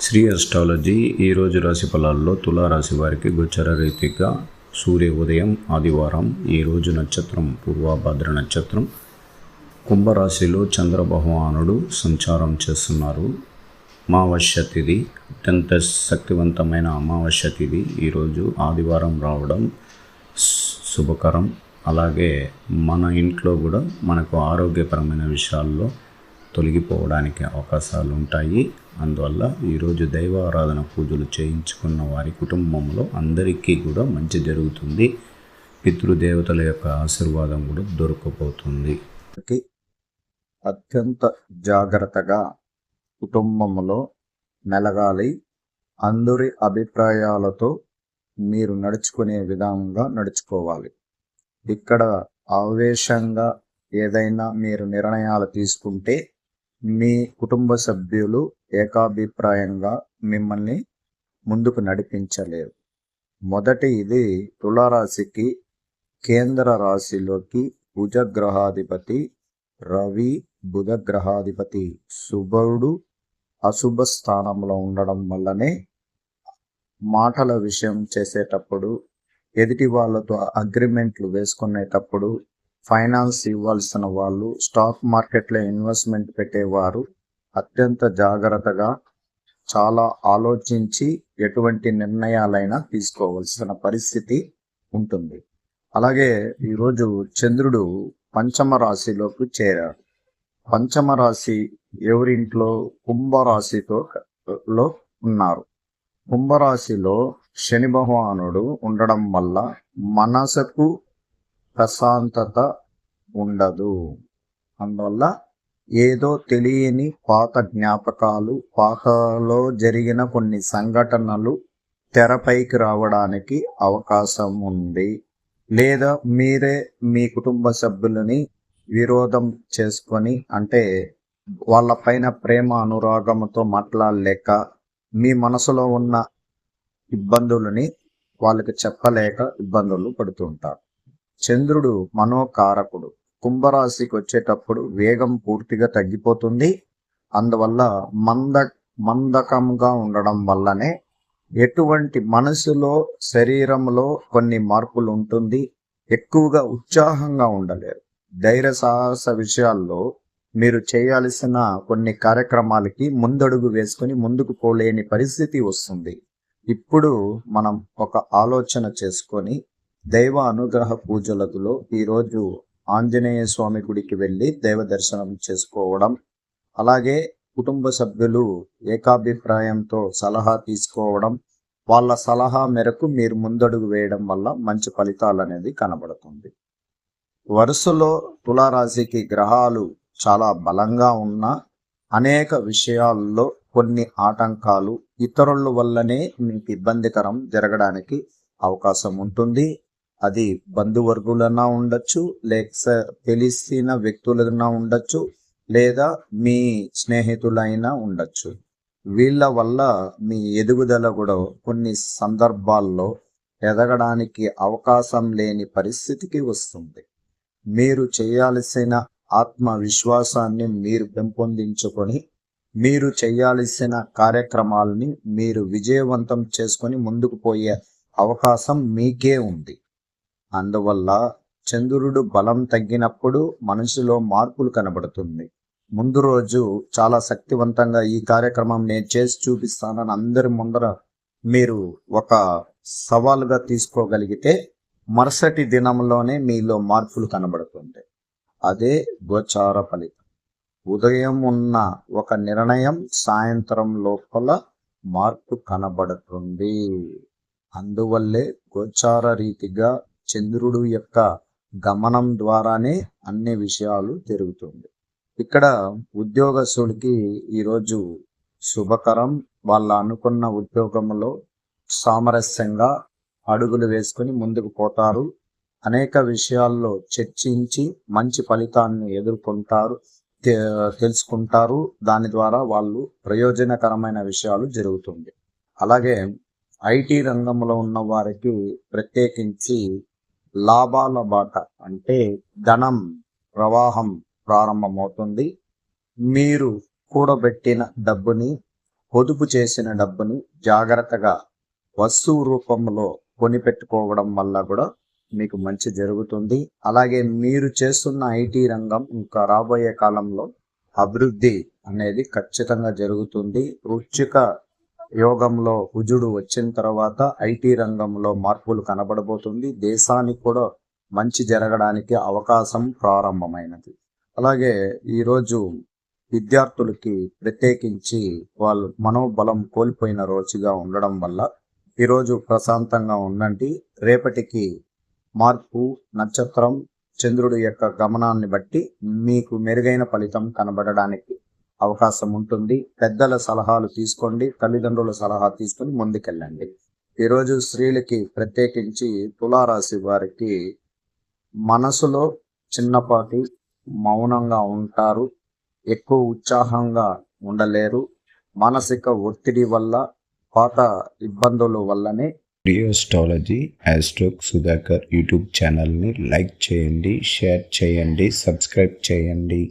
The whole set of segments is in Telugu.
శ్రీ అస్ట్రాలజీ ఈరోజు రాశి ఫలాల్లో తులారాశి వారికి గోచర రీతిగా సూర్య ఉదయం ఆదివారం ఈరోజు నక్షత్రం పూర్వభద్ర నక్షత్రం. కుంభరాశిలో చంద్రభగవానుడు సంచారం చేస్తున్నారు. అమావాస్య తిథి, అత్యంత శక్తివంతమైన అమావాస్య తిథి ఈరోజు ఆదివారం రావడం శుభకరం. అలాగే మన ఇంట్లో కూడా మనకు ఆరోగ్యపరమైన విషయాల్లో తొలగిపోవడానికి అవకాశాలు ఉంటాయి. అందువల్ల ఈరోజు దైవ ఆరాధన పూజలు చేయించుకున్న వారి కుటుంబంలో అందరికీ కూడా మంచి జరుగుతుంది. పితృదేవతల యొక్క ఆశీర్వాదం కూడా దొరకపోతుంది. అత్యంత జాగ్రత్తగా కుటుంబంలో మెలగాలి. అందరి అభిప్రాయాలతో మీరు నడుచుకునే విధంగా నడుచుకోవాలి. ఇక్కడ ఆవేశంగా ఏదైనా మీరు నిర్ణయాలు తీసుకుంటే మీ కుటుంబ సభ్యులు ఏకాభిప్రాయంగా మిమ్మల్ని ముందుకు నడిపించలేరు. మొదటి ఇది తులారాశికి కేంద్ర రాశిలోకి కుజగ్రహాధిపతి రవి, బుధగ్రహాధిపతి శుభుడు అశుభ స్థానంలో ఉండడం వల్లనే మాటల విషయం చేసేటప్పుడు, ఎదుటి వాళ్ళతో అగ్రిమెంట్లు వేసుకునేటప్పుడు, ఫైనాన్స్ ఇవ్వాల్సిన వాళ్ళు, స్టాక్ మార్కెట్లో ఇన్వెస్ట్మెంట్ పెట్టేవారు అత్యంత జాగ్రత్తగా చాలా ఆలోచించి ఎటువంటి నిర్ణయాలైనా తీసుకోవాల్సిన పరిస్థితి ఉంటుంది. అలాగే ఈరోజు చంద్రుడు పంచమ రాశిలోకి చేరాడు. పంచమ రాశి ఎవరింట్లో? కుంభరాశితో ఉన్నారు. కుంభరాశిలో శని భగవానుడు ఉండడం వల్ల మనసుకు ప్రశాంతత ఉండదు. అందువల్ల ఏదో తెలియని పాత జ్ఞాపకాలు, పాతలో జరిగిన కొన్ని సంఘటనలు తెరపైకి రావడానికి అవకాశం ఉంది. లేదా మీరే మీ కుటుంబ సభ్యులని విరోధం చేసుకొని, అంటే వాళ్ళపైన ప్రేమ అనురాగంతో మాట్లాడలేక మీ మనసులో ఉన్న ఇబ్బందులని వాళ్ళకి చెప్పలేక ఇబ్బందులు పడుతుంటారు. చంద్రుడు మనోకారకుడు. కుంభరాశికి వచ్చేటప్పుడు వేగం పూర్తిగా తగ్గిపోతుంది. అందువల్ల మందకంగా ఉండడం వల్లనే ఎటువంటి మనసులో, శరీరంలో కొన్ని మార్పులు ఉంటుంది. ఎక్కువగా ఉత్సాహంగా ఉండలేరు. ధైర్య సాహస విషయాల్లో మీరు చేయాల్సిన కొన్ని కార్యక్రమాలకి ముందడుగు వేసుకొని ముందుకు పోలేని పరిస్థితి వస్తుంది. ఇప్పుడు మనం ఒక ఆలోచన చేసుకొని దైవ అనుగ్రహ పూజలలో ఈరోజు ఆంజనేయ స్వామి గుడికి వెళ్ళి దైవ దర్శనం చేసుకోవడం, అలాగే కుటుంబ సభ్యులు ఏకాభిప్రాయంతో సలహా తీసుకోవడం, వాళ్ళ సలహా మేరకు మీరు ముందడుగు వేయడం వల్ల మంచి ఫలితాలు అనేది కనబడుతుంది. వరుసలో తులారాశికి గ్రహాలు చాలా బలంగా ఉన్న అనేక విషయాల్లో కొన్ని ఆటంకాలు ఇతరుల వల్లనే మీకు ఇబ్బందికరం జరగడానికి అవకాశం ఉంటుంది. అది బంధువర్గులన్నా ఉండొచ్చు, లేక తెలిసిన వ్యక్తులైనా ఉండొచ్చు, లేదా మీ స్నేహితులైనా ఉండొచ్చు. వీళ్ళ వల్ల మీ ఎదుగుదల కూడా కొన్ని సందర్భాల్లో ఎదగడానికి అవకాశం లేని పరిస్థితికి వస్తుంది. మీరు చేయాల్సిన ఆత్మవిశ్వాసాన్ని మీరు పెంపొందించుకొని మీరు చేయాల్సిన కార్యక్రమాలని మీరు విజయవంతం చేసుకొని ముందుకు పోయే అవకాశం మీకే ఉంది. అందువల్ల చంద్రుడు బలం తగ్గినప్పుడు మనిషిలో మార్పులు కనబడుతుంది. ముందు రోజు చాలా శక్తివంతంగా ఈ కార్యక్రమం నేను చేసి చూపిస్తానని అందరి ముందర మీరు ఒక సవాలుగా తీసుకోగలిగితే మరుసటి దినంలోనే మీలో మార్పులు కనబడుతుంది. అదే గోచార ఫలితం. ఉదయం ఉన్న ఒక నిర్ణయం సాయంత్రం లోపల మార్పు కనబడుతుంది. అందువల్లే గోచార రీతిగా చంద్రుడు యొక్క గమనం ద్వారానే అన్ని విషయాలు జరుగుతుంది. ఇక్కడ ఉద్యోగస్తుడికి ఈరోజు శుభకరం. వాళ్ళ అనుకున్న ఉద్యోగంలో సామరస్యంగా అడుగులు వేసుకుని ముందుకు పోతారు. అనేక విషయాల్లో చర్చించి మంచి ఫలితాన్ని ఎదుర్కొంటారు, తెలుసుకుంటారు. దాని ద్వారా వాళ్ళు ప్రయోజనకరమైన విషయాలు జరుగుతుంది. అలాగే ఐటీ రంగంలో ఉన్న వారికి ప్రత్యేకించి లాభాల బాట, అంటే ధనం ప్రవాహం ప్రారంభమవుతుంది. మీరు కూడబెట్టిన డబ్బుని పొదుపు చేసిన డబ్బుని జాగ్రత్తగా వస్తువు రూపంలో కొనిపెట్టుకోవడం వల్ల కూడా మీకు మంచి జరుగుతుంది. అలాగే మీరు చేస్తున్న ఐటీ రంగం ఇంకా రాబోయే కాలంలో అభివృద్ధి అనేది ఖచ్చితంగా జరుగుతుంది. వృశ్చిక యోగంలో కుజుడు వచ్చిన తర్వాత ఐటీ రంగంలో మార్పులు కనబడబోతుంది. దేశానికి కూడా మంచి జరగడానికి అవకాశం ప్రారంభమైనది. అలాగే ఈరోజు విద్యార్థులకి ప్రత్యేకించి వాళ్ళు మనోబలం కోల్పోయిన రోజుగా ఉండడం వల్ల ఈరోజు ప్రశాంతంగా ఉండండి. రేపటికి మార్పు నక్షత్రం చంద్రుడి యొక్క గమనాన్ని బట్టి మీకు మెరుగైన ఫలితం కనబడడానికి అవకాశం ఉంటుంది. పెద్దల సలహాలు తీసుకోండి, తల్లిదండ్రుల సలహా తీసుకొని ముందుకెళ్ళండి. ఈరోజు స్త్రీలకి ప్రత్యేకించి తులారాశి వారికి మనసులో చిన్నపాటి మౌనంగా ఉంటారు, ఎక్కువ ఉత్సాహంగా ఉండలేరు. మానసిక ఒత్తిడి వల్ల పాత ఇబ్బందుల వల్లనే రియోస్టాలజీ ఆస్ట్రోక్ సుధాకర్ యూట్యూబ్ ఛానల్ని లైక్ చేయండి, షేర్ చేయండి, సబ్స్క్రైబ్ చేయండి.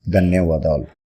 ధన్యవాదాలు.